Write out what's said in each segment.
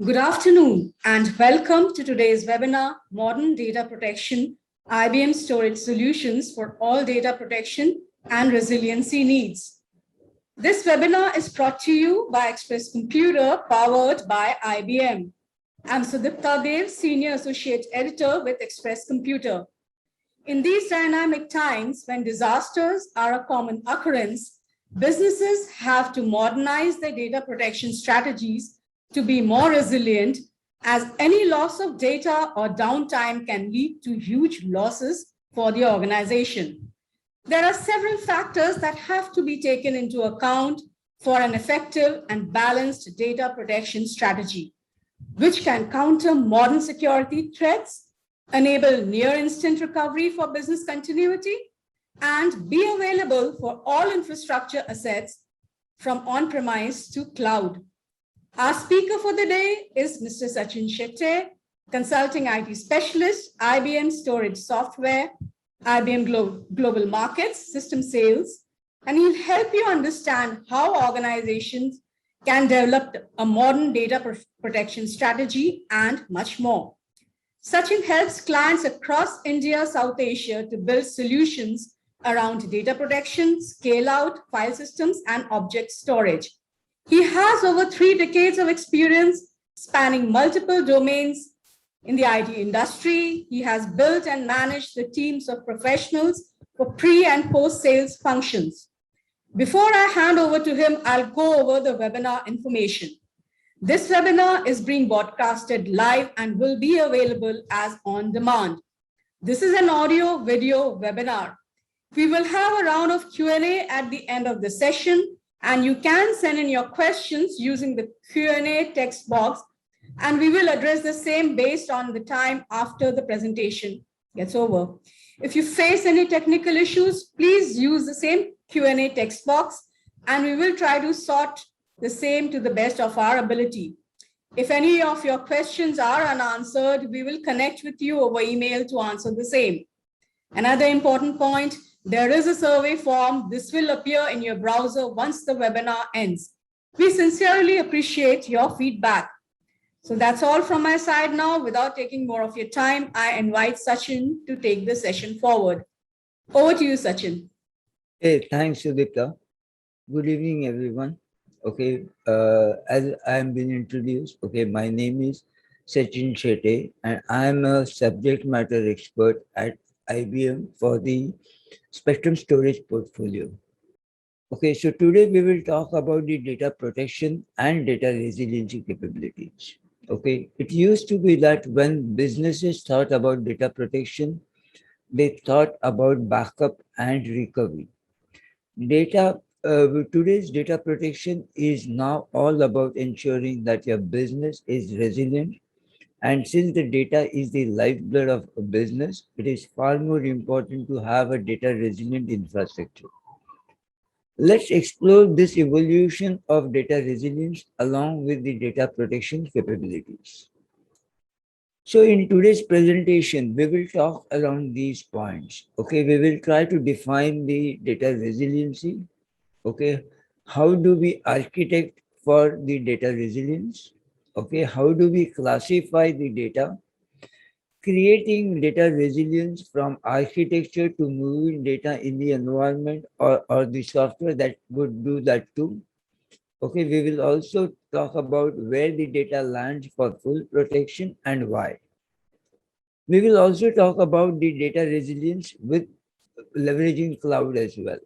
Good afternoon and welcome to today's webinar, Modern Data Protection, IBM Storage Solutions for All Data Protection and Resiliency Needs. This webinar is brought to you by Express Computer, powered by IBM. I'm Sudipta Dev, Senior Associate Editor with Express Computer. In these dynamic times, when disasters are a common occurrence, businesses have to modernize their data protection strategies to be more resilient, as any loss of data or downtime can lead to huge losses for the organization. There are several factors that have to be taken into account for an effective and balanced data protection strategy, which can counter modern security threats, enable near-instant recovery for business continuity, and be available for all infrastructure assets from on-premise to cloud. Our speaker for the day is Mr. Sachin Shetty, Consulting IT Specialist, IBM Storage Software, IBM Global Markets, System Sales, and he'll help you understand how organizations can develop a modern data protection strategy and much more. Sachin helps clients across India, South Asia to build solutions around data protection, scale-out, file systems, and object storage. He has over 3 decades of experience spanning multiple domains in the IT industry. He has built and managed the teams of professionals for pre- and post-sales functions. Before I hand over to him, I'll go over the webinar information. This webinar is being broadcasted live and will be available as on demand. This is an audio-video webinar. We will have a round of Q&A at the end of the session, and you can send in your questions using the Q&A text box, and we will address the same based on the time after the presentation gets over. If you face any technical issues, please use the same Q&A text box, and we will try to sort the same to the best of our ability. If any of your questions are unanswered, we will connect with you over email to answer the same. Another important point, there is a survey form. This will appear in your browser once the webinar ends. We sincerely appreciate your feedback. So that's all from my side now. Without taking more of your time, I invite Sachin to take the session forward. Over to you, Sachin. Hey, thanks, Sudipta. Good evening, everyone. Okay, as I'm been introduced, okay, my name is Sachin Shetty, and I'm a subject matter expert at IBM for the Spectrum Storage portfolio. Okay, so today we will talk about the data protection and data resiliency capabilities. Okay, it used to be that when businesses thought about data protection, they thought about backup and recovery. Today's data protection is now all about ensuring that your business is resilient. And since the data is the lifeblood of a business, it is far more important to have a data resilient infrastructure. Let's explore this evolution of data resilience along with the data protection capabilities. So in today's presentation, we will talk around these points. Okay, we will try to define the data resiliency. Okay, how do we architect for the data resilience? Okay, how do we classify the data? Creating data resilience from architecture to moving data in the environment or the software that would do that too. Okay, we will also talk about where the data lands for full protection and why. We will also talk about the data resilience with leveraging cloud as well.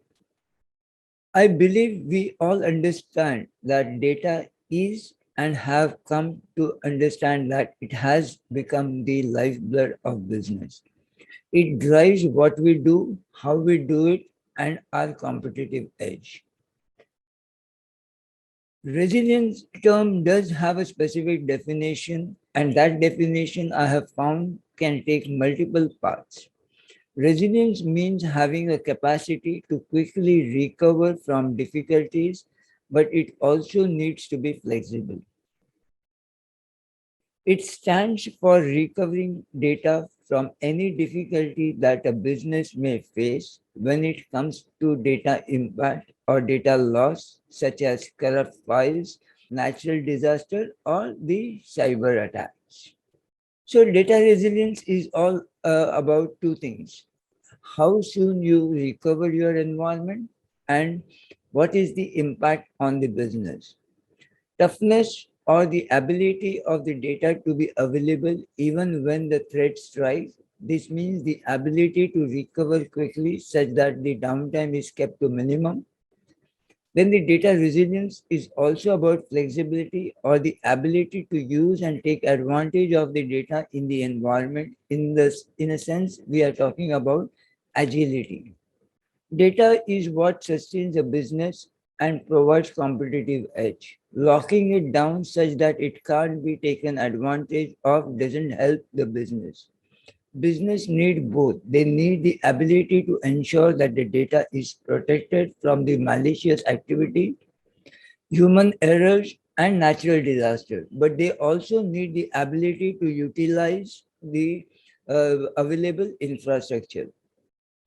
I believe we all understand that data is and have come to understand that it has become the lifeblood of business. It drives what we do, how we do it, and our competitive edge. Resilience term does have a specific definition, and that definition I have found can take multiple paths. Resilience means having a capacity to quickly recover from difficulties, but it also needs to be flexible. It stands for recovering data from any difficulty that a business may face when it comes to data impact or data loss, such as corrupt files, natural disaster, or the cyber attacks. So data resilience is all about two things: how soon you recover your environment, and what is the impact on the business. Toughness, or the ability of the data to be available even when the threat strikes. This means the ability to recover quickly such that the downtime is kept to minimum. Then the data resilience is also about flexibility, or the ability to use and take advantage of the data in the environment. In a sense, we are talking about agility. Data is what sustains a business and provides competitive edge. Locking it down such that it can't be taken advantage of doesn't help the business. Business need both. They need the ability to ensure that the data is protected from the malicious activity, human errors, and natural disaster. But they also need the ability to utilize the available infrastructure.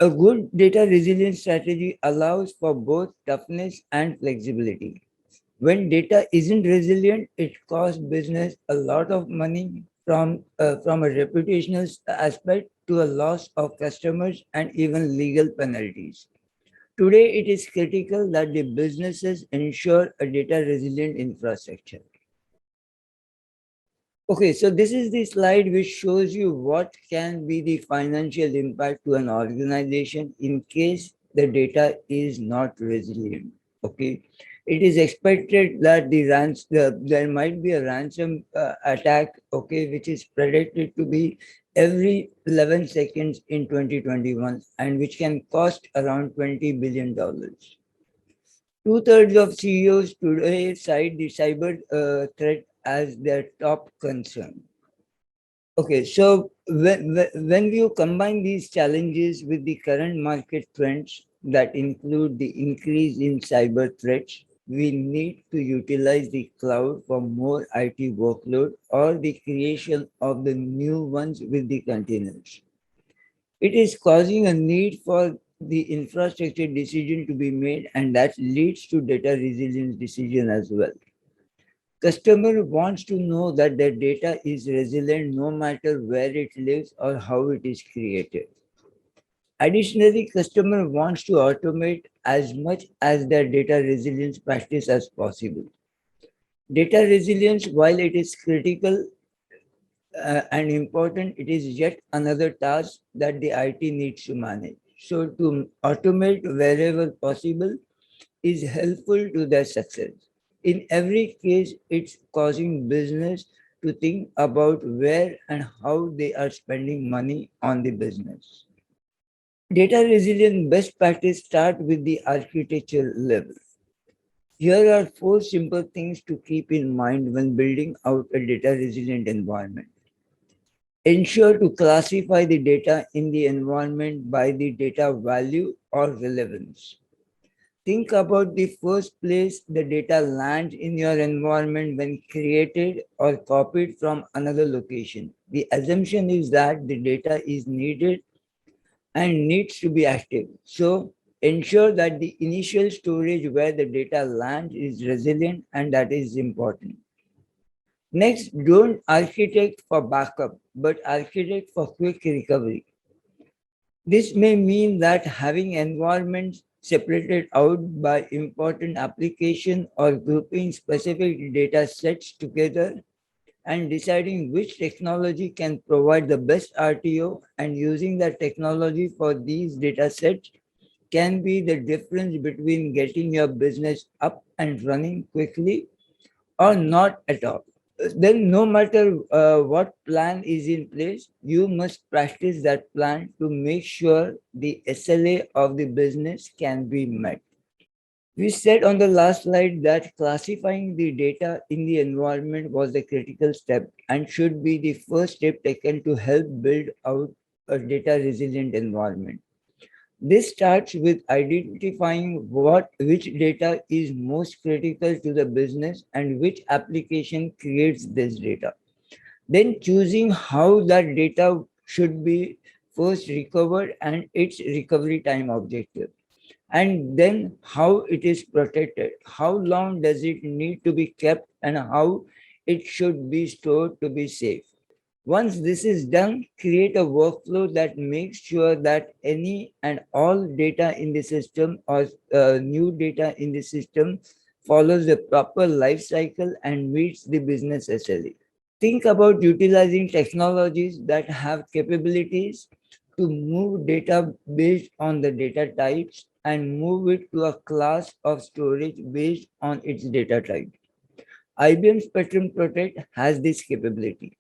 A good data resilience strategy allows for both toughness and flexibility. When data isn't resilient, it costs business a lot of money, from a reputational aspect to a loss of customers and even legal penalties. Today, it is critical that the businesses ensure a data resilient infrastructure. Okay, so this is the slide which shows you what can be the financial impact to an organization in case the data is not resilient. Okay, it is expected that there might be a ransom attack. Okay, which is predicted to be every 11 seconds in 2021, and which can cost around $20 billion. Two-thirds of CEOs today cite the cyber threat as their top concern. Okay, so when you combine these challenges with the current market trends that include the increase in cyber threats, we need to utilize the cloud for more IT workload or the creation of the new ones with the containers. It is causing a need for the infrastructure decision to be made, and that leads to data resilience decision as well. Customer wants to know that their data is resilient no matter where it lives or how it is created. Additionally, customer wants to automate as much as their data resilience practice as possible. Data resilience, while it is critical and important, it is yet another task that the IT needs to manage. So to automate wherever possible is helpful to their success. In every case, it's causing business to think about where and how they are spending money on the business. Data resilience best practice start with the architecture level. Here are four simple things to keep in mind when building out a data resilient environment. Ensure to classify the data in the environment by the data value or relevance. Think about the first place the data lands in your environment when created or copied from another location. The assumption is that the data is needed and needs to be active. So ensure that the initial storage where the data lands is resilient, and that is important. Next, don't architect for backup, but architect for quick recovery. This may mean that having environments separated out by important application or grouping specific data sets together and deciding which technology can provide the best RTO, and using that technology for these data sets can be the difference between getting your business up and running quickly or not at all. Then no matter what plan is in place, you must practice that plan to make sure the SLA of the business can be met. We said on the last slide that classifying the data in the environment was the critical step and should be the first step taken to help build out a data resilient environment. This starts with identifying which data is most critical to the business and which application creates this data. Then choosing how that data should be first recovered and its recovery time objective. and then how it is protected, how long does it need to be kept, and how it should be stored to be safe. Once this is done, create a workflow that makes sure that any and all data in the system or new data in the system follows the proper life cycle and meets the business SLA. Think about utilizing technologies that have capabilities to move data based on the data types and move it to a class of storage based on its data type. IBM Spectrum Protect has this capability.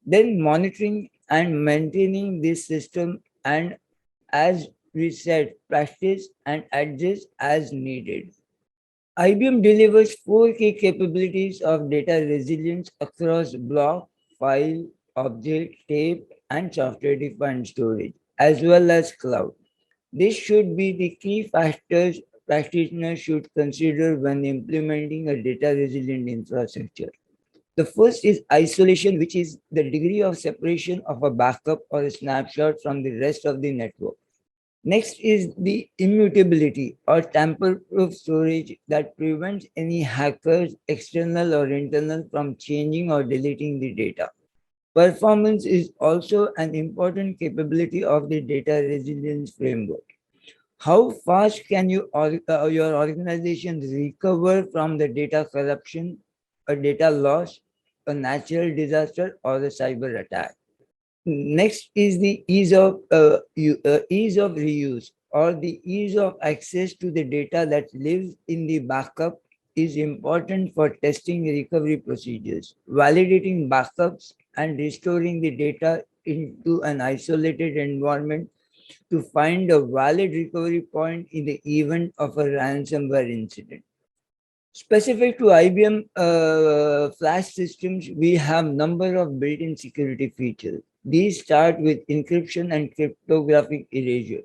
Then monitoring and maintaining this system, and as we said, practice and adjust as needed. IBM delivers four key capabilities of data resilience across block, file, object, tape, and software-defined storage, as well as cloud. This should be the key factors practitioners should consider when implementing a data resilient infrastructure. The first is isolation, which is the degree of separation of a backup or a snapshot from the rest of the network. Next is the immutability or tamper-proof storage that prevents any hackers, external or internal, from changing or deleting the data. Performance is also an important capability of the data resilience framework. How fast can your organization recover from the data corruption, a data loss, a natural disaster, or a cyber attack? Next is the ease of reuse, or the ease of access to the data that lives in the backup is important for testing recovery procedures, validating backups, and restoring the data into an isolated environment to find a valid recovery point in the event of a ransomware incident. Specific to IBM flash systems, we have number of built-in security features. These start with encryption and cryptographic erasure.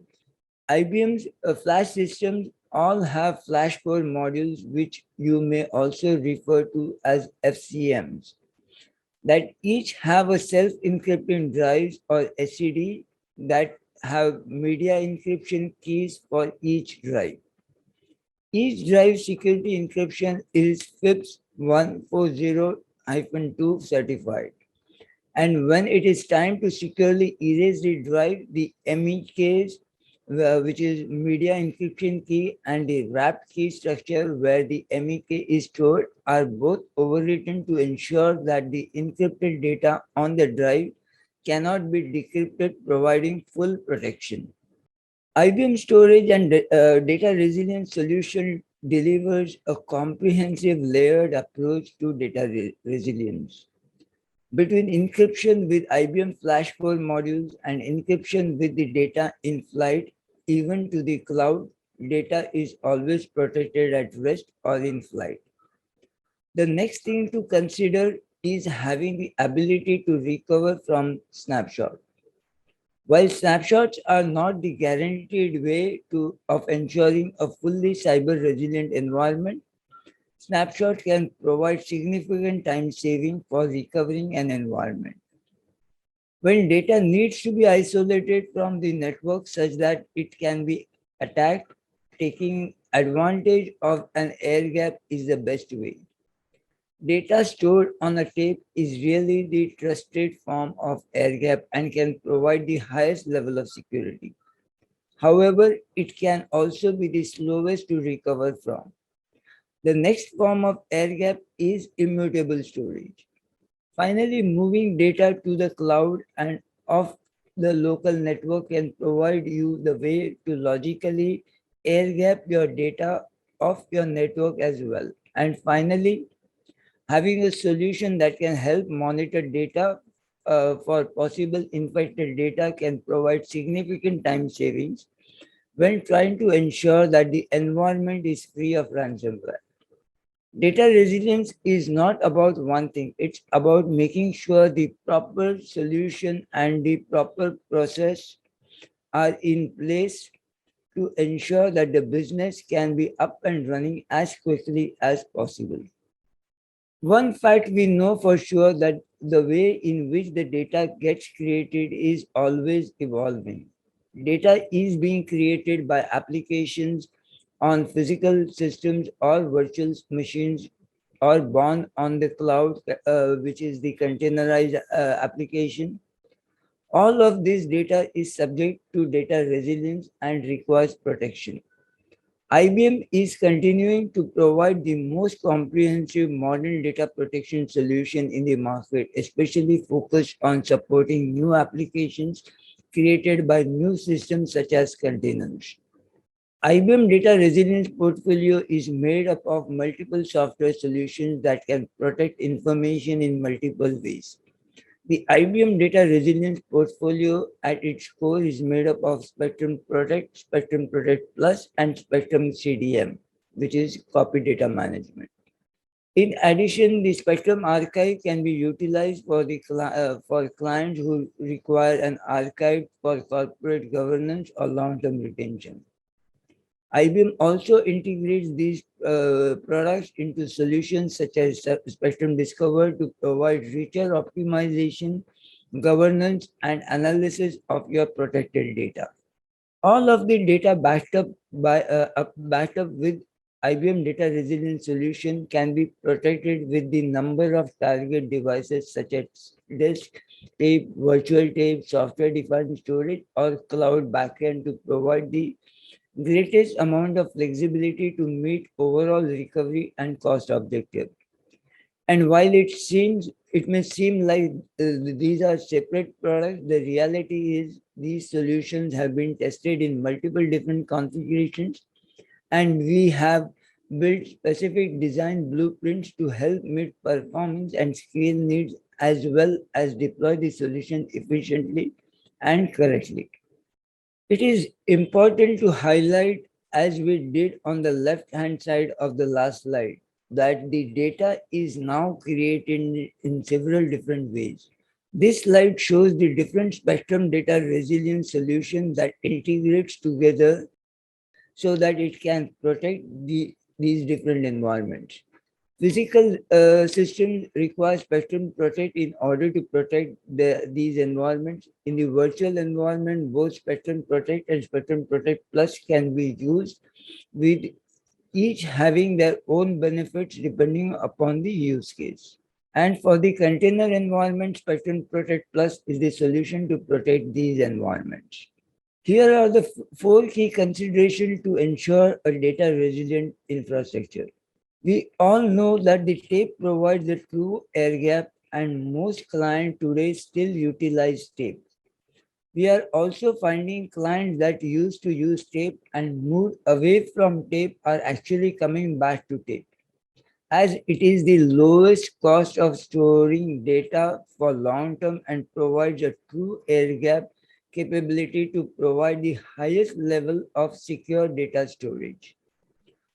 IBM's flash systems all have flash core modules, which you may also refer to as FCMs, that each have a self-encrypting drives or SCD that have media encryption keys for each drive. Each drive security encryption is FIPS 140-2 certified. And when it is time to securely erase the drive, the MEKs, which is media encryption key, and the wrapped key structure where the MEK is stored, are both overwritten to ensure that the encrypted data on the drive cannot be decrypted, providing full protection. IBM Storage and Data Resilience Solution delivers a comprehensive layered approach to data resilience. Between encryption with IBM Flash Core modules and encryption with the data in flight, even to the cloud, data is always protected at rest or in flight. The next thing to consider is having the ability to recover from snapshot. While snapshots are not the guaranteed way of ensuring a fully cyber resilient environment, snapshot can provide significant time saving for recovering an environment. When data needs to be isolated from the network such that it can be attacked, taking advantage of an air gap is the best way. Data stored on a tape is really the trusted form of air gap and can provide the highest level of security. However, it can also be the slowest to recover from. The next form of air gap is immutable storage. Finally, moving data to the cloud and off the local network can provide you the way to logically air gap your data off your network as well. And finally, having a solution that can help monitor data for possible infected data can provide significant time savings when trying to ensure that the environment is free of ransomware. Data resilience is not about one thing, it's about making sure the proper solution and the proper process are in place to ensure that the business can be up and running as quickly as possible. One fact we know for sure that the way in which the data gets created is always evolving. Data is being created by applications on physical systems or virtual machines or born on the cloud, which is the containerized application. All of this data is subject to data resilience and requires protection. IBM is continuing to provide the most comprehensive modern data protection solution in the market, especially focused on supporting new applications created by new systems such as containers. IBM Data Resilience portfolio is made up of multiple software solutions that can protect information in multiple ways. The IBM Data Resilience portfolio at its core is made up of Spectrum Protect Plus, and Spectrum CDM, which is Copy Data Management. In addition, the Spectrum Archive can be utilized for clients who require an archive for corporate governance or long-term retention. IBM also integrates these products into solutions such as Spectrum Discover to provide richer optimization, governance, and analysis of your protected data. All of the data backed up with IBM Data Resilience solution can be protected with the number of target devices such as disk, tape, virtual tape, software-defined storage, or cloud backend to provide the greatest amount of flexibility to meet overall recovery and cost objectives. And while it may seem like these are separate products, the reality is these solutions have been tested in multiple different configurations, and we have built specific design blueprints to help meet performance and scale needs as well as deploy the solution efficiently and correctly. It is important to highlight, as we did on the left-hand side of the last slide, that the data is now created in several different ways. This slide shows the different spectrum data resilience solutions that integrates together so that it can protect these different environments. Physical systems require Spectrum Protect in order to protect these environments. In the virtual environment, both Spectrum Protect and Spectrum Protect Plus can be used, with each having their own benefits depending upon the use case. And for the container environment, Spectrum Protect Plus is the solution to protect these environments. Here are the four key considerations to ensure a data resilient infrastructure. We all know that the tape provides a true air gap, and most clients today still utilize tape. We are also finding clients that used to use tape and moved away from tape are actually coming back to tape, as it is the lowest cost of storing data for long term and provides a true air gap capability to provide the highest level of secure data storage.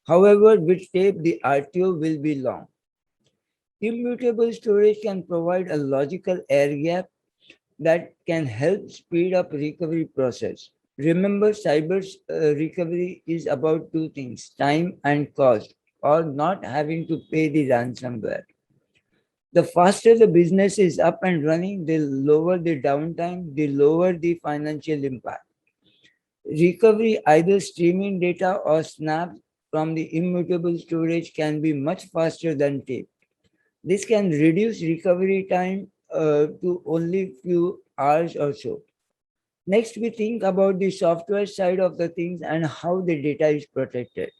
However, with tape, the RTO will be long. Immutable storage can provide a logical air gap that can help speed up recovery process. Remember, cyber recovery is about two things: time and cost, or not having to pay the ransomware. The faster the business is up and running, the lower the downtime, the lower the financial impact. Recovery, either streaming data or snaps from the immutable storage, can be much faster than tape. This can reduce recovery time to only few hours or so. Next, we think about the software side of the things and how the data is protected.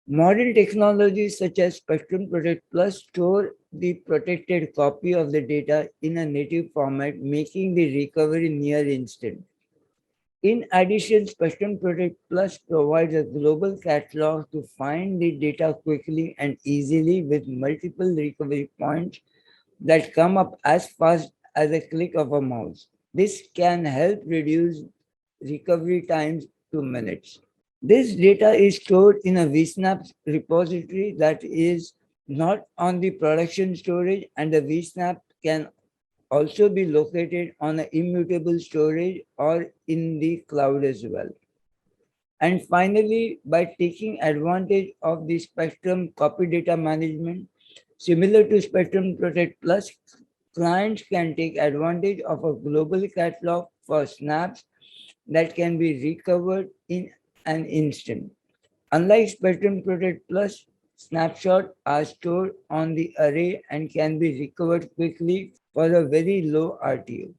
Modern technologies such as Spectrum Protect Plus store the protected copy of the data in a native format, making the recovery near instant. In addition, Spectrum Protect Plus provides a global catalog to find the data quickly and easily with multiple recovery points that come up as fast as a click of a mouse. This can help reduce recovery times to minutes. This data is stored in a vSnap repository that is not on the production storage, and the vSnap can also be located on an immutable storage or in the cloud as well. And finally, by taking advantage of the Spectrum copy data management, similar to Spectrum Protect Plus, clients can take advantage of a global catalog for snaps that can be recovered in an instant. Unlike Spectrum Protect Plus, snapshots are stored on the array and can be recovered quickly for a very low RTO.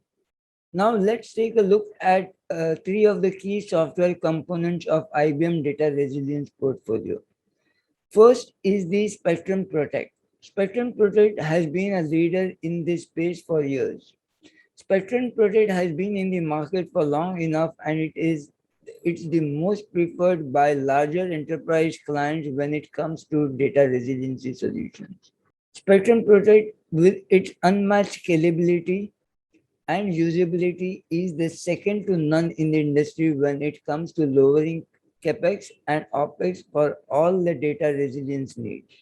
Now let's take a look at three of the key software components of IBM Data Resilience portfolio. First is the Spectrum Protect. Spectrum Protect has been a leader in this space for years. Spectrum Protect has been in the market for long enough and it's the most preferred by larger enterprise clients when it comes to data resiliency solutions. Spectrum Protect with its unmatched scalability and usability is the second to none in the industry when it comes to lowering capex and opex for all the data resilience needs.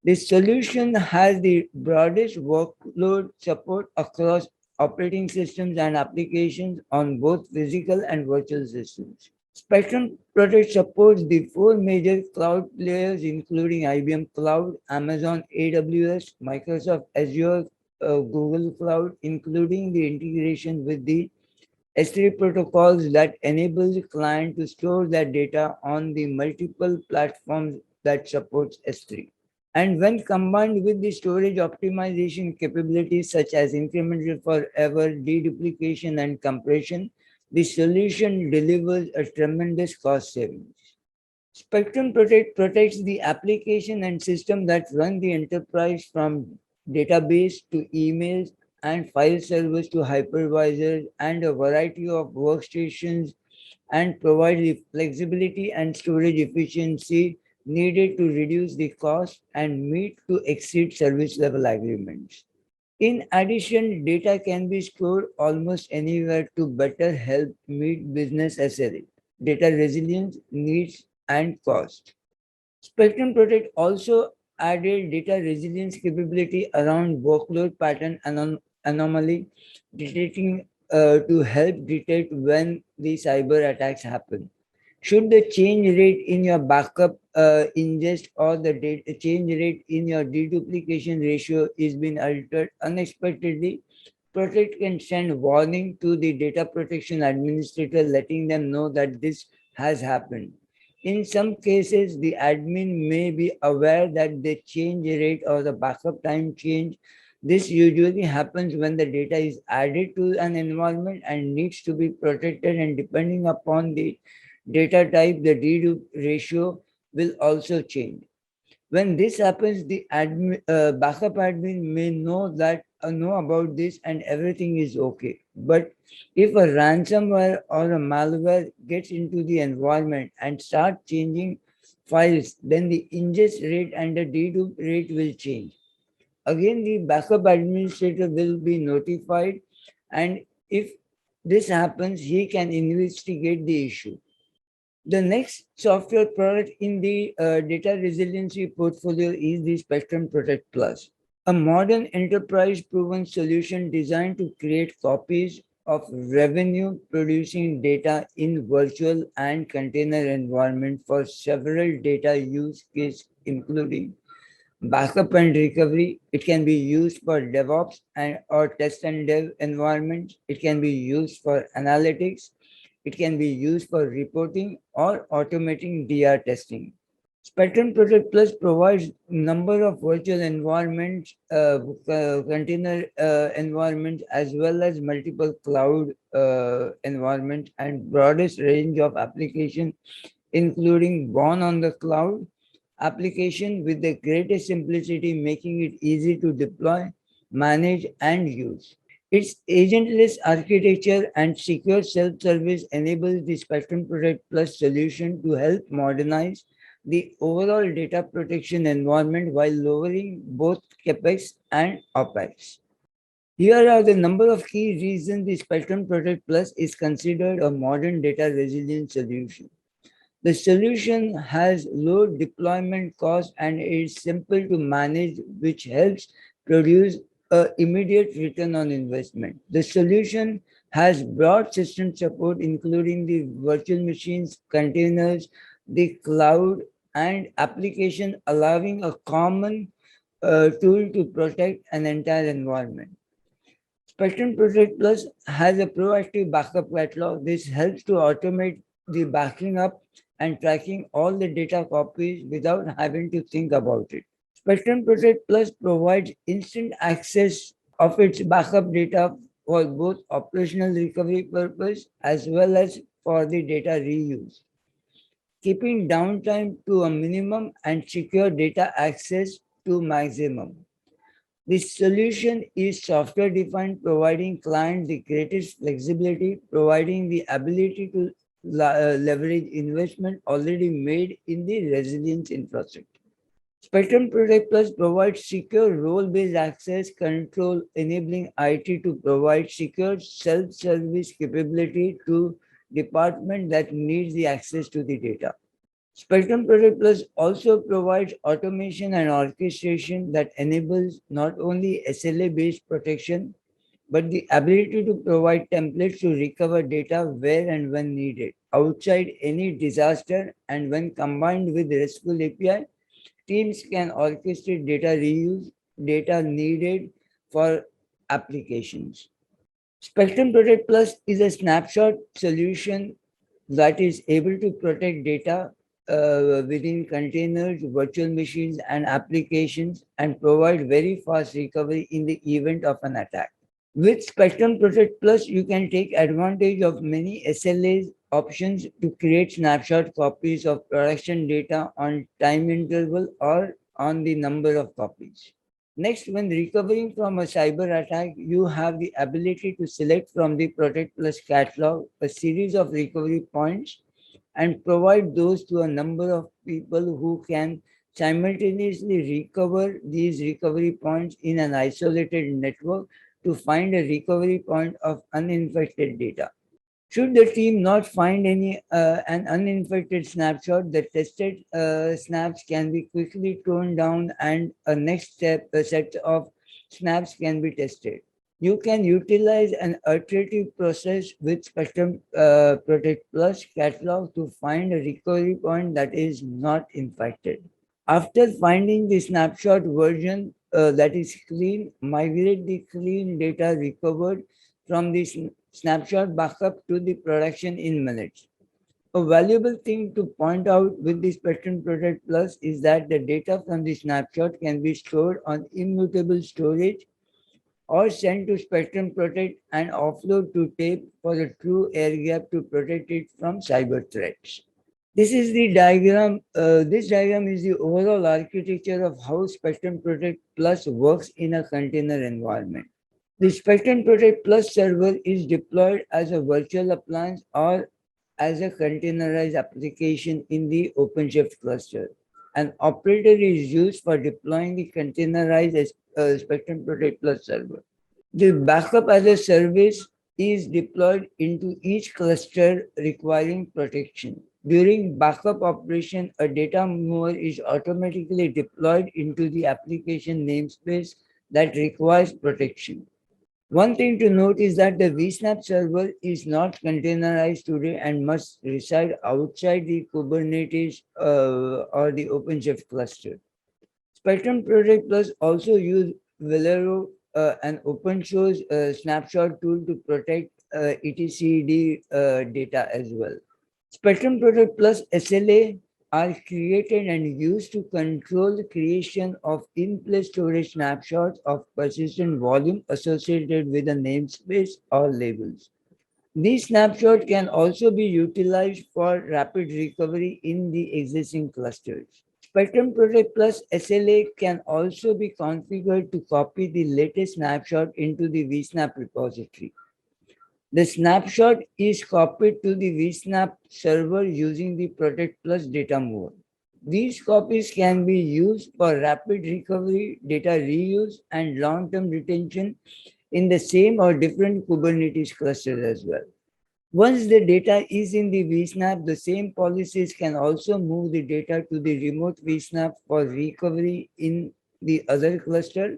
This solution has the broadest workload support across operating systems and applications on both physical and virtual systems. Spectrum Protect supports the four major cloud players, including IBM Cloud, Amazon AWS, Microsoft Azure, Google Cloud, including the integration with the S3 protocols that enable the client to store their data on the multiple platforms that supports S3. And when combined with the storage optimization capabilities such as incremental forever, deduplication, and compression, the solution delivers a tremendous cost savings. Spectrum Protect protects the application and system that run the enterprise from database to emails and file servers to hypervisors and a variety of workstations and provide the flexibility and storage efficiency needed to reduce the cost and meet to exceed service level agreements. In addition, data can be stored almost anywhere to better help meet business SLA, data resilience needs and cost. Spectrum Protect also added data resilience capability around workload pattern anomaly detecting to help detect when the cyber attacks happen. Should the change rate in your backup ingest or the data change rate in your deduplication ratio is being altered unexpectedly, Protect can send warning to the data protection administrator, letting them know that this has happened. In some cases, the admin may be aware that the change rate or the backup time change. This usually happens when the data is added to an environment and needs to be protected, and depending upon the data type, the dedupe ratio will also change. When this happens, the backup admin may know about this and everything is okay. But if a ransomware or a malware gets into the environment and start changing files, then the ingest rate and the dedupe rate will change. Again, the backup administrator will be notified, and if this happens, he can investigate the issue. The next software product in the data resiliency portfolio is the Spectrum Protect Plus, a modern enterprise proven solution designed to create copies of revenue producing data in virtual and container environment for several data use cases, including backup and recovery. It can be used for DevOps and or test and dev environments. It can be used for analytics. It can be used for reporting or automating DR testing. Spectrum Protect Plus provides number of virtual environments, container environments, as well as multiple cloud environments and broadest range of applications, including born on the cloud application with the greatest simplicity, making it easy to deploy, manage, and use. Its agentless architecture and secure self-service enables the Spectrum Protect Plus solution to help modernize the overall data protection environment while lowering both CapEx and OpEx. Here are the number of key reasons the Spectrum Protect Plus is considered a modern data resilience solution. The solution has low deployment cost and is simple to manage, which helps produce an immediate return on investment. The solution has broad system support, including the virtual machines, containers, the cloud, and application, allowing a common tool to protect an entire environment. Spectrum Protect Plus has a proactive backup catalog. This helps to automate the backing up and tracking all the data copies without having to think about it. Spectrum Protect Plus provides instant access of its backup data for both operational recovery purpose as well as for the data reuse, keeping downtime to a minimum and secure data access to maximum. This solution is software defined, providing clients the greatest flexibility, providing the ability to leverage investment already made in the resilience infrastructure. Spectrum Protect Plus provides secure role-based access control, enabling IT to provide secure self-service capability to department that needs the access to the data. Spectrum Protect Plus also provides automation and orchestration that enables not only SLA-based protection, but the ability to provide templates to recover data where and when needed, outside any disaster, and when combined with RESTful API, teams can orchestrate data reuse, data needed for applications. Spectrum Protect Plus is a snapshot solution that is able to protect data within containers, virtual machines, and applications and provide very fast recovery in the event of an attack. With Spectrum Protect Plus, you can take advantage of many SLAs options to create snapshot copies of production data on time interval or on the number of copies. Next, when recovering from a cyber attack, you have the ability to select from the Protect Plus catalog a series of recovery points and provide those to a number of people who can simultaneously recover these recovery points in an isolated network to find a recovery point of uninfected data. Should the team not find any an uninfected snapshot, the tested snaps can be quickly toned down and a next step a set of snaps can be tested. You can utilize an iterative process with Spectrum Protect Plus catalog to find a recovery point that is not infected. After finding the snapshot version that is clean, migrate the clean data recovered from the snapshot backup to the production in minutes. A valuable thing to point out with the Spectrum Protect Plus is that the data from the snapshot can be stored on immutable storage or sent to Spectrum Protect and offload to tape for a true air gap to protect it from cyber threats. This is the diagram. This diagram is the overall architecture of how Spectrum Protect Plus works in a container environment. The Spectrum Protect Plus server is deployed as a virtual appliance or as a containerized application in the OpenShift cluster. An operator is used for deploying the containerized Spectrum Protect Plus server. The backup as a service is deployed into each cluster requiring protection. During backup operation, a data mover is automatically deployed into the application namespace that requires protection. One thing to note is that the vSnap server is not containerized today and must reside outside the Kubernetes or the OpenShift cluster. Spectrum Protect Plus also use Velero, an open source snapshot tool to protect etcd data as well. Spectrum Protect Plus SLA are created and used to control the creation of in-place storage snapshots of persistent volume associated with a namespace or labels. These snapshots can also be utilized for rapid recovery in the existing clusters. Spectrum Protect Plus SLA can also be configured to copy the latest snapshot into the vSnap repository. The snapshot is copied to the vSnap server using the Protect Plus data mover. These copies can be used for rapid recovery, data reuse, and long-term retention in the same or different Kubernetes clusters as well. Once the data is in the vSnap, the same policies can also move the data to the remote vSnap for recovery in the other cluster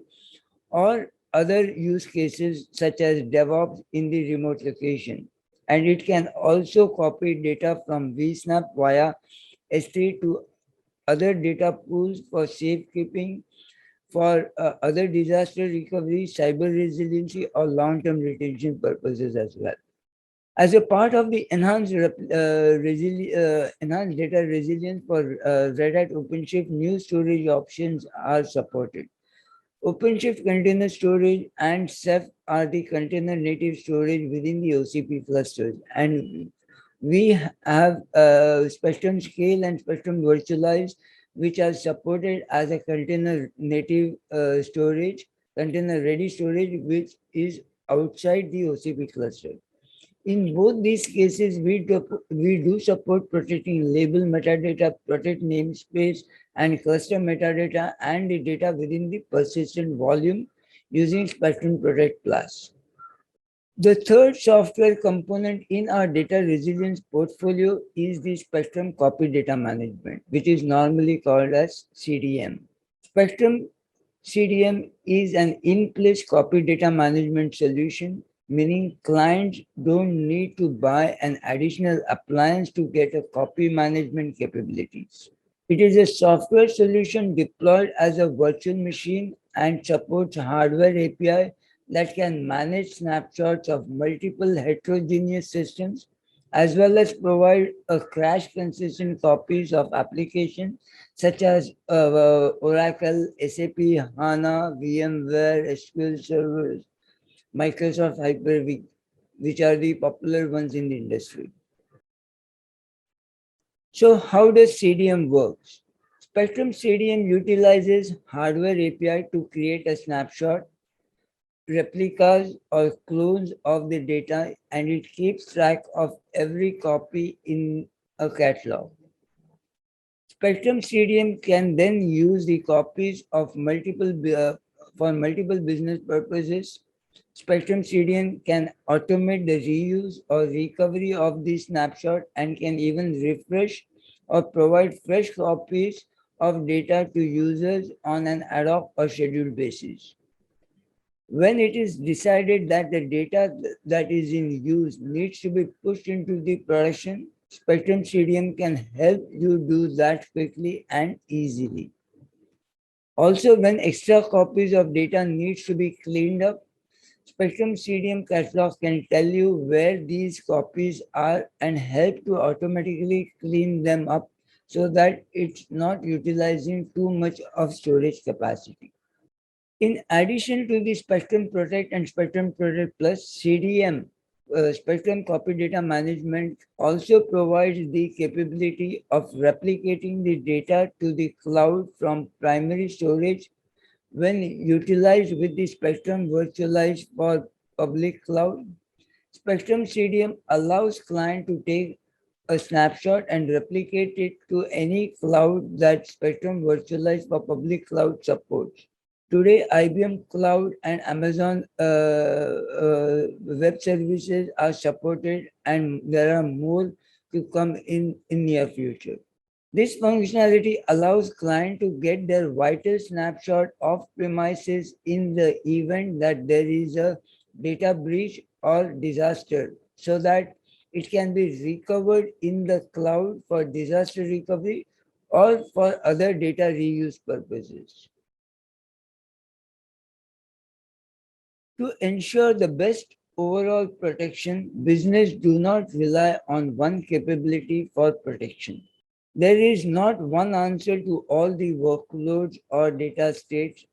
or other use cases such as DevOps in the remote location. And it can also copy data from vSnap via S3 to other data pools for safekeeping for other disaster recovery, cyber resiliency, or long-term retention purposes as well. As a part of the enhanced data resilience for Red Hat OpenShift, new storage options are supported. OpenShift Container Storage and Ceph are the container native storage within the OCP clusters. And we have Spectrum Scale and Spectrum Virtualize, which are supported as a container native storage, container ready storage, which is outside the OCP cluster. In both these cases, we do support protecting label metadata, protect namespace, and cluster metadata and the data within the persistent volume using Spectrum Protect Plus. The third software component in our data resilience portfolio is the Spectrum Copy Data Management, which is normally called as CDM. Spectrum CDM is an in-place copy data management solution, meaning clients don't need to buy an additional appliance to get a copy management capabilities. It is a software solution deployed as a virtual machine and supports hardware API that can manage snapshots of multiple heterogeneous systems as well as provide a crash consistent copies of applications such as Oracle, SAP, HANA, VMware, SQL servers, Microsoft Hyper-V, which are the popular ones in the industry. So how does CDM works? Spectrum CDM utilizes hardware API to create a snapshot, replicas or clones of the data, and it keeps track of every copy in a catalog. Spectrum CDM can then use the copies of for multiple business purposes. Spectrum CDM can automate the reuse or recovery of the snapshot and can even refresh or provide fresh copies of data to users on an ad hoc or scheduled basis. When it is decided that the data that is in use needs to be pushed into the production, Spectrum CDM can help you do that quickly and easily. Also, when extra copies of data needs to be cleaned up, Spectrum CDM catalog can tell you where these copies are and help to automatically clean them up so that it's not utilizing too much of storage capacity. In addition to the Spectrum Protect and Spectrum Protect Plus, CDM, Spectrum Copy Data Management, also provides the capability of replicating the data to the cloud from primary storage when utilized with the Spectrum Virtualized for public cloud. Spectrum CDM allows client to take a snapshot and replicate it to any cloud that Spectrum Virtualized for public cloud supports. Today, IBM Cloud and Amazon Web Services are supported, and there are more to come in near future. This functionality allows client to get their vital snapshot of premises in the event that there is a data breach or disaster, so that it can be recovered in the cloud for disaster recovery or for other data reuse purposes. To ensure the best overall protection, business do not rely on one capability for protection. There is not one answer to all the workloads or data states.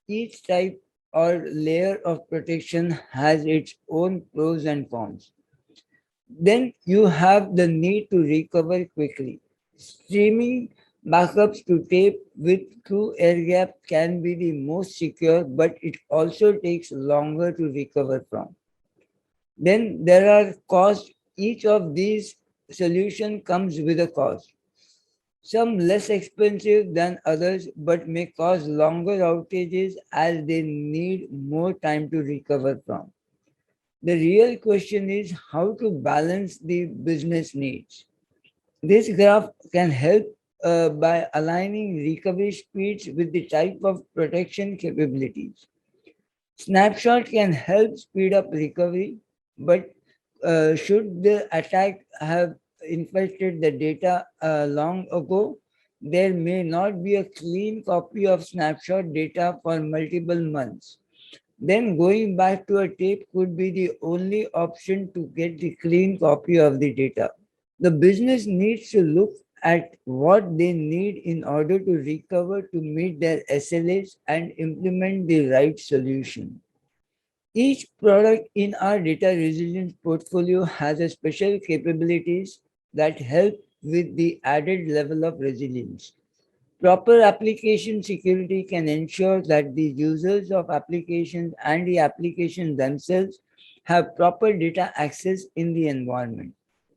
Each type or layer of protection has its own pros and cons. Then you have the need to recover quickly. Streaming backups to tape with true air gap can be the most secure, but it also takes longer to recover from. Then there are costs. Each of these solution comes with a cost. Some less expensive than others, but may cause longer outages as they need more time to recover from. The real question is how to balance the business needs. This graph can help by aligning recovery speeds with the type of protection capabilities. Snapshot can help speed up recovery, but should the attack have infected the data long ago, There may not be a clean copy of snapshot data for multiple months. Then going back to a tape could be the only option to get the clean copy of the data. The business needs to look at what they need in order to recover to meet their SLAs and implement the right solution. Each product in our data resilience portfolio has a special capabilities that help with the added level of resilience. Proper application security can ensure that the users of applications and the applications themselves have proper data access in the environment.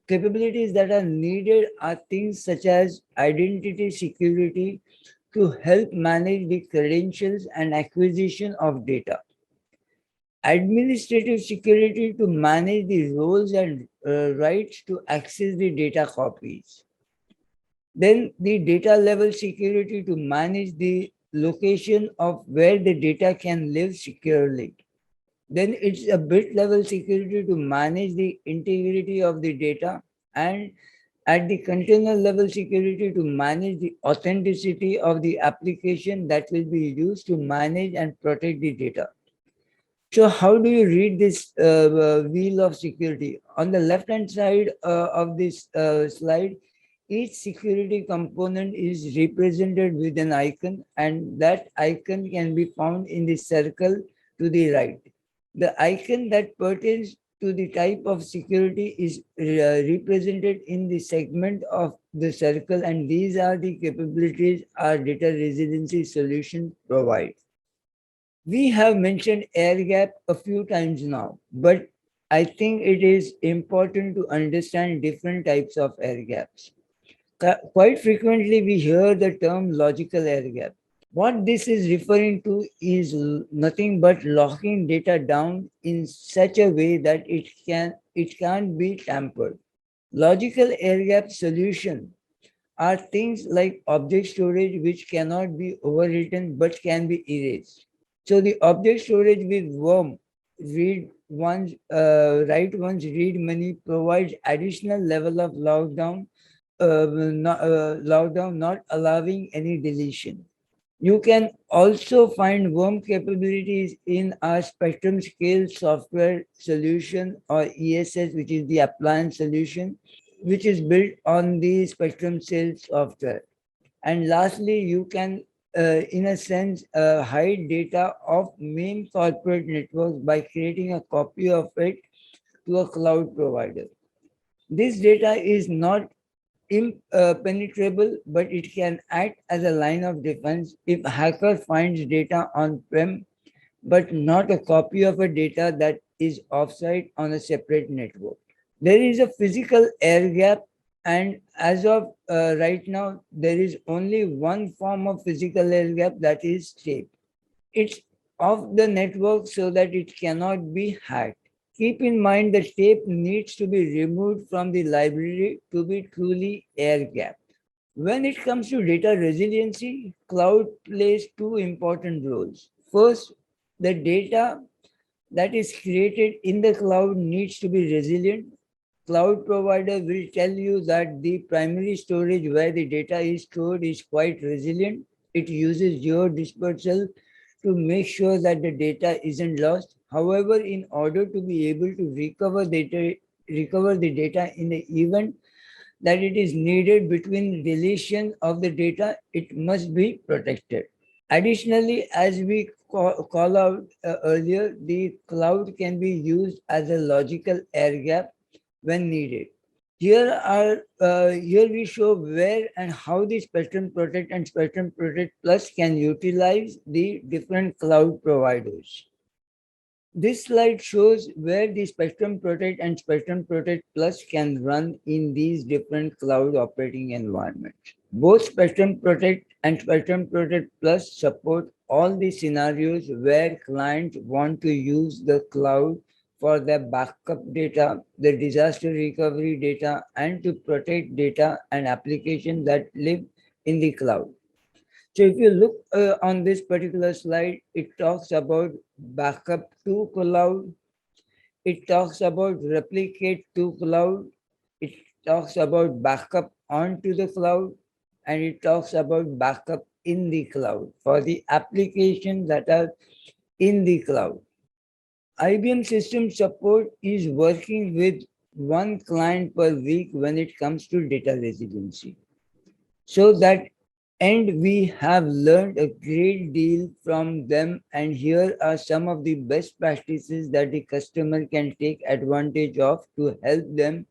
Capabilities that are needed are things such as identity security to help manage the credentials and acquisition of data, administrative security to manage the roles and rights to access the data copies, then the data level security to manage the location of where the data can live securely. Then it's a bit level security to manage the integrity of the data, and at the container level security to manage the authenticity of the application that will be used to manage and protect the data. So how do you read this wheel of security? On the left hand side of this slide, each security component is represented with an icon, and that icon can be found in the circle to the right. The icon that pertains to the type of security is represented in the segment of the circle, and these are the capabilities our data resiliency solution provides. We have mentioned air gap a few times now, but I think it is important to understand different types of air gaps. Quite frequently, we hear the term logical air gap. What this is referring to is nothing but locking data down in such a way that it can't be tampered. Logical air gap solution are things like object storage which cannot be overwritten but can be erased. So the object storage with worm, write once, read many provides additional level of lockdown, not allowing any deletion. You can also find worm capabilities in our spectrum scale software solution or ESS, which is the appliance solution, which is built on the spectrum sales software. And lastly, you can, in a sense, hide data of main corporate networks by creating a copy of it to a cloud provider. This data is not impenetrable, but it can act as a line of defense if a hacker finds data on-prem, but not a copy of a data that is offsite on a separate network. There is a physical air gap, and as of right now, there is only one form of physical air gap, that is tape. It's off the network so that it cannot be hacked. Keep in mind that tape needs to be removed from the library to be truly air gapped. When it comes to data resiliency, cloud plays two important roles. First, the data that is created in the cloud needs to be resilient. Cloud provider will tell you that the primary storage where the data is stored is quite resilient. It uses geodispersal to make sure that the data isn't lost. However, in order to be able to recover the data in the event that it is needed between deletion of the data, it must be protected. Additionally, as we call out earlier, the cloud can be used as a logical air gap when needed. Here we show where and how the Spectrum Protect and Spectrum Protect Plus can utilize the different cloud providers. This slide shows where the Spectrum Protect and Spectrum Protect Plus can run in these different cloud operating environments. Both Spectrum Protect and Spectrum Protect Plus support all the scenarios where clients want to use the cloud for their backup data, the disaster recovery data, and to protect data and applications that live in the cloud. So if you look on this particular slide, it talks about backup to cloud. It talks about replicate to cloud. It talks about backup onto the cloud. and it talks about backup in the cloud for the applications that are in the cloud. IBM system support is working with one client per week when it comes to data resiliency. So that and we have learned a great deal from them, and here are some of the best practices that the customer can take advantage of to help them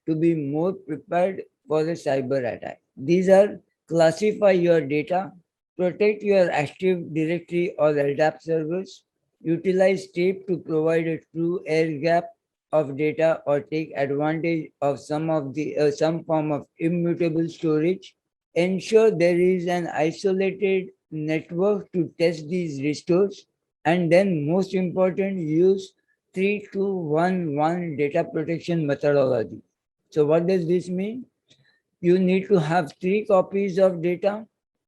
to be more prepared for a cyber attack. These are: classify your data, protect your Active Directory or LDAP servers, utilize tape to provide a true air gap of data or take advantage of some form of immutable storage. Ensure there is an isolated network to test these restores, and then most important, use 3211 data protection methodology. So what does this mean? You need to have three copies of data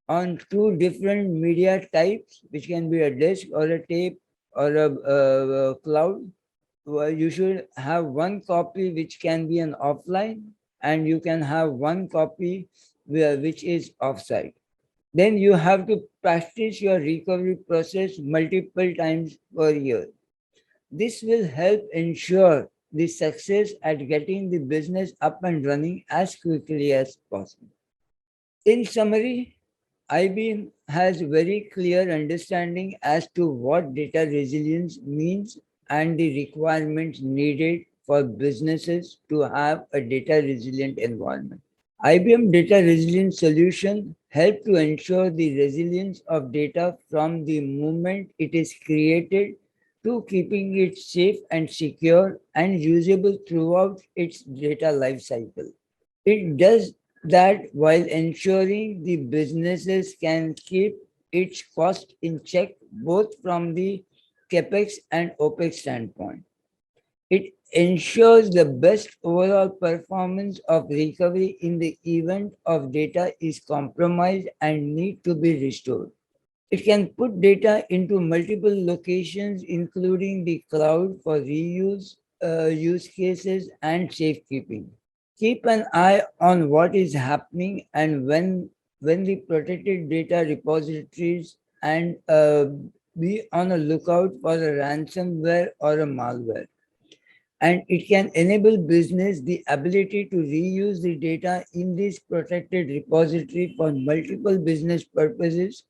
on two different media types, which can be a disk or a tape or a cloud. Well, you should have one copy which can be an offline, and you can have one copy which is offsite. Then you have to practice your recovery process multiple times per year. This will help ensure the success at getting the business up and running as quickly as possible. In summary, IBM has very clear understanding as to what data resilience means and the requirements needed for businesses to have a data resilient environment. IBM Data Resilience Solution help to ensure the resilience of data from the moment it is created to keeping it safe and secure and usable throughout its data lifecycle. It does that while ensuring the businesses can keep its cost in check both from the capex and opex standpoint. It ensures the best overall performance of recovery in the event of data is compromised and need to be restored. It can put data into multiple locations, including the cloud for reuse, use cases, and safekeeping. Keep an eye on what is happening and when the protected data repositories, and be on a lookout for a ransomware or a malware. And it can enable business the ability to reuse the data in this protected repository for multiple business purposes,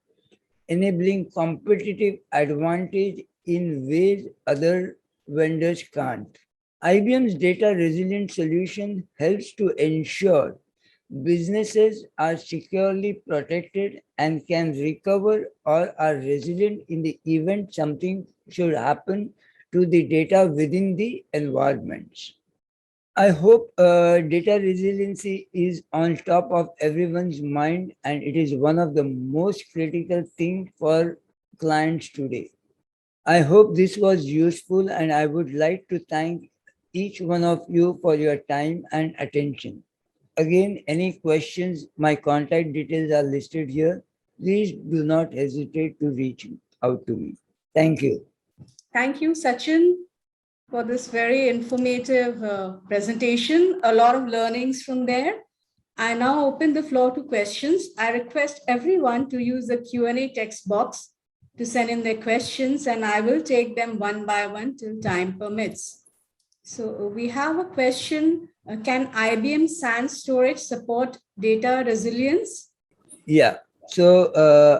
enabling competitive advantage in ways other vendors can't. IBM's data resilient solution helps to ensure businesses are securely protected and can recover or are resilient in the event something should happen to the data within the environments. I hope data resiliency is on top of everyone's mind, and it is one of the most critical things for clients today. I hope this was useful, and I would like to thank each one of you for your time and attention. Again, any questions, my contact details are listed here. Please do not hesitate to reach out to me. Thank you. Thank you, Sachin, for this very informative presentation. A lot of learnings from there. I now open the floor to questions. I request everyone to use the Q&A text box to send in their questions, and I will take them one by one till time permits. So we have a question. Can IBM SAN storage support data resilience? Yeah. So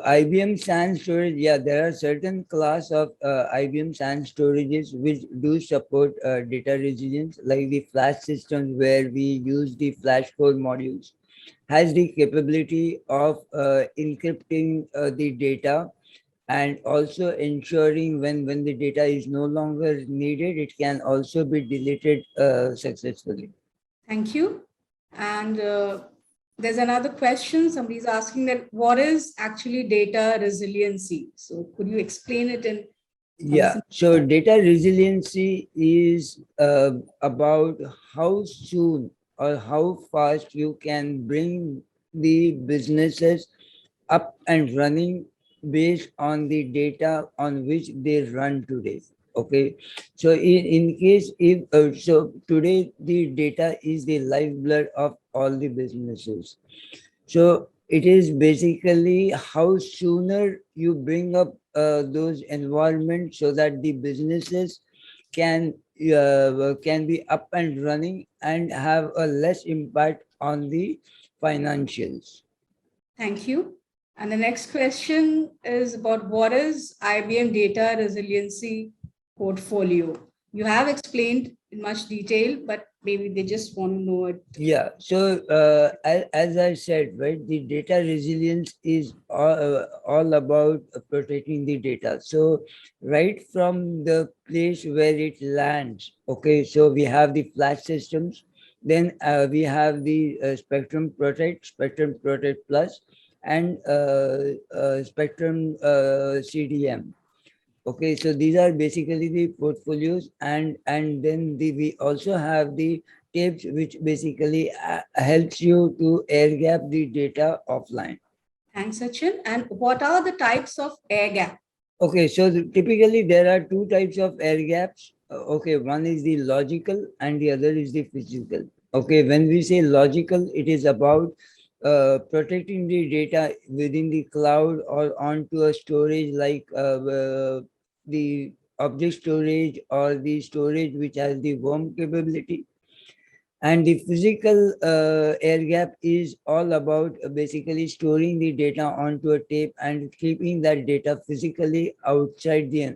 IBM SAN storage, yeah, there are certain class of IBM SAN storages which do support data resilience, like the flash systems where we use the flash core modules, has the capability of encrypting the data and also ensuring when the data is no longer needed, it can also be deleted successfully. Thank you. And there's another question. Somebody's asking that what is actually data resiliency? So could you explain it in some Yeah, so data resiliency is about how soon or how fast you can bring the businesses up and running based on the data on which they run today. Okay, so in case if so today the data is the lifeblood of all the businesses. So It is basically how sooner you bring up those environments so that the businesses can can be up and running and have a less impact on the financials. Thank you. And the next question is about what is IBM Data Resiliency Portfolio? You have explained in much detail, but maybe they just want to know it. Yeah, so as I said, right, the data resilience is all about protecting the data. So, right from the place where it lands, okay, so we have the flash systems, then we have the Spectrum Protect Plus, and Spectrum CDM. Okay, so these are basically the portfolios, and then we also have the tapes, which basically helps you to air gap the data offline. Thanks, Sachin. And what are the types of air gap? Okay, so typically there are two types of air gaps. Okay, one is the logical and the other is the physical. Okay, when we say logical, it is about protecting the data within the cloud or onto a storage like the object storage or the storage which has the worm capability. And the physical air gap is all about basically storing the data onto a tape and keeping that data physically outside the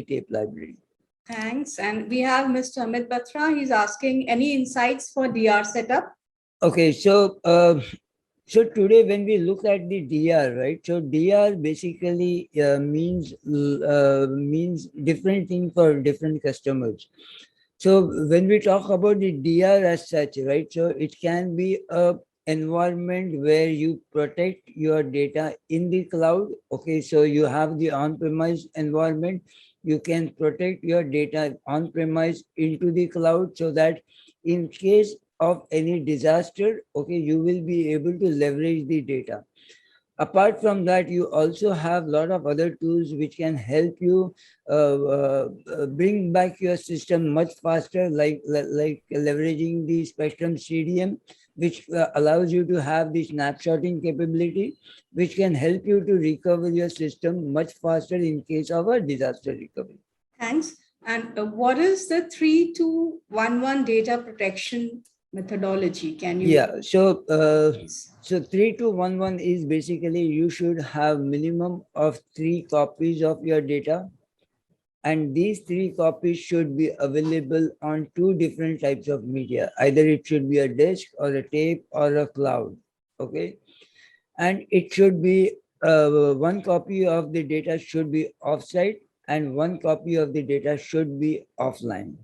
tape library. Thanks. And we have Mr. Amit Batra. He's asking any insights for DR setup? Okay, so today when we look at the DR, right? So DR basically means different thing for different customers. So when we talk about the DR as such, right? So it can be a environment where you protect your data in the cloud. Okay, so you have the on-premise environment. You can protect your data on-premise into the cloud so that in case of any disaster, okay, you will be able to leverage the data. Apart from that, you also have a lot of other tools which can help you bring back your system much faster, like leveraging the Spectrum CDM, which allows you to have the snapshotting capability, which can help you to recover your system much faster in case of a disaster recovery. Thanks. And what is the 3211 data protection methodology? Can you? Yeah, so 3211 is basically you should have minimum of 3 copies of your data, and these 3 copies should be available on 2 different types of media. Either it should be a disk or a tape or a cloud. Okay, and it should be 1 copy of the data should be offsite and 1 copy of the data should be offline.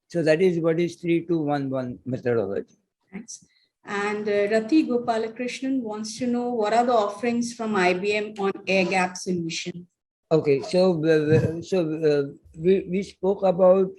So that is what is 3211 methodology. Thanks. And Rati Gopalakrishnan wants to know what are the offerings from IBM on air gap solution? Okay, we spoke about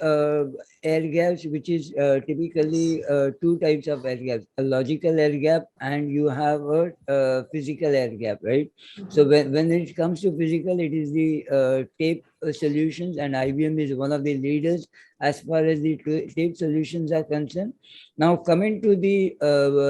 air gaps, which is typically 2 types of air gaps: a logical air gap and you have a physical air gap, right? So when it comes to physical, it is the tape solutions, and IBM is one of the leaders as far as the tape solutions are concerned. Now, coming to the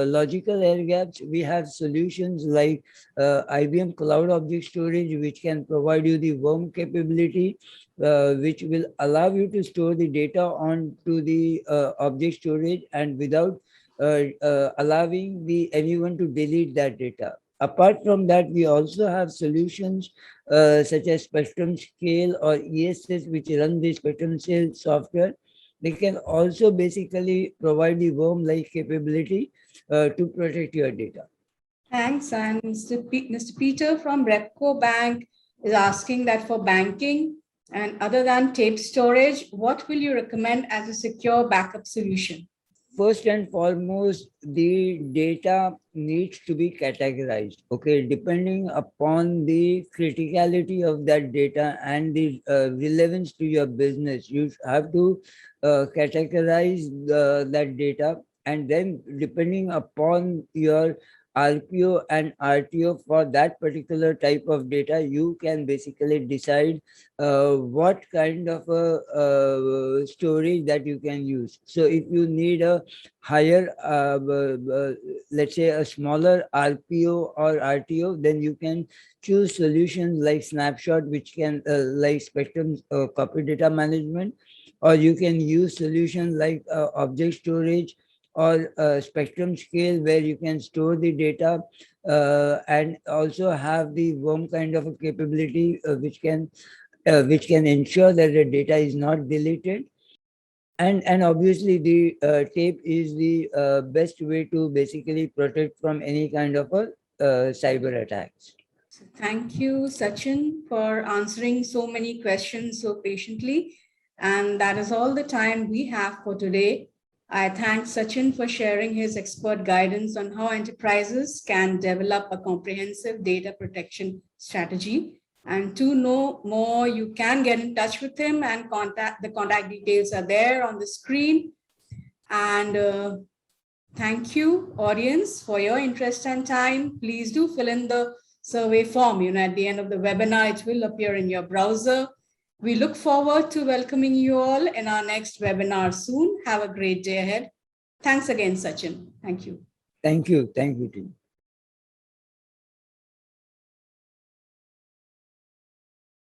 logical air gaps, we have solutions like IBM Cloud Object Storage, which can provide you the worm capability, which will allow you to store the data onto the object storage and without allowing the anyone to delete that data. Apart from that, we also have solutions such as Spectrum Scale or ESS, which run the Spectrum Scale software. They can also basically provide the worm-like capability to protect your data. Thanks. And Mr. Peter from Repco Bank is asking that for banking and other than tape storage, what will you recommend as a secure backup solution? First and foremost, the data needs to be categorized. Okay, depending upon the criticality of that data and the relevance to your business, you have to categorize that data, and then depending upon your RPO and RTO for that particular type of data, you can basically decide what kind of a storage that you can use. So if you need a higher, let's say a smaller RPO or RTO, then you can choose solutions like Snapshot, which can like Spectrum copy data management, or you can use solutions like object storage or spectrum scale, where you can store the data and also have the worm kind of a capability which can ensure that the data is not deleted. And obviously the tape is the best way to basically protect from any kind of a cyber attacks. So thank you, Sachin, for answering so many questions so patiently. And that is all the time we have for today. I thank Sachin for sharing his expert guidance on how enterprises can develop a comprehensive data protection strategy. And to know more, you can get in touch with him, and the contact details are there on the screen. And thank you, audience, for your interest and time. Please do fill in the survey form. At the end of the webinar, it will appear in your browser. We look forward to welcoming you all in our next webinar soon. Have a great day ahead. Thanks again, Sachin. Thank you. Thank you. Thank you, team.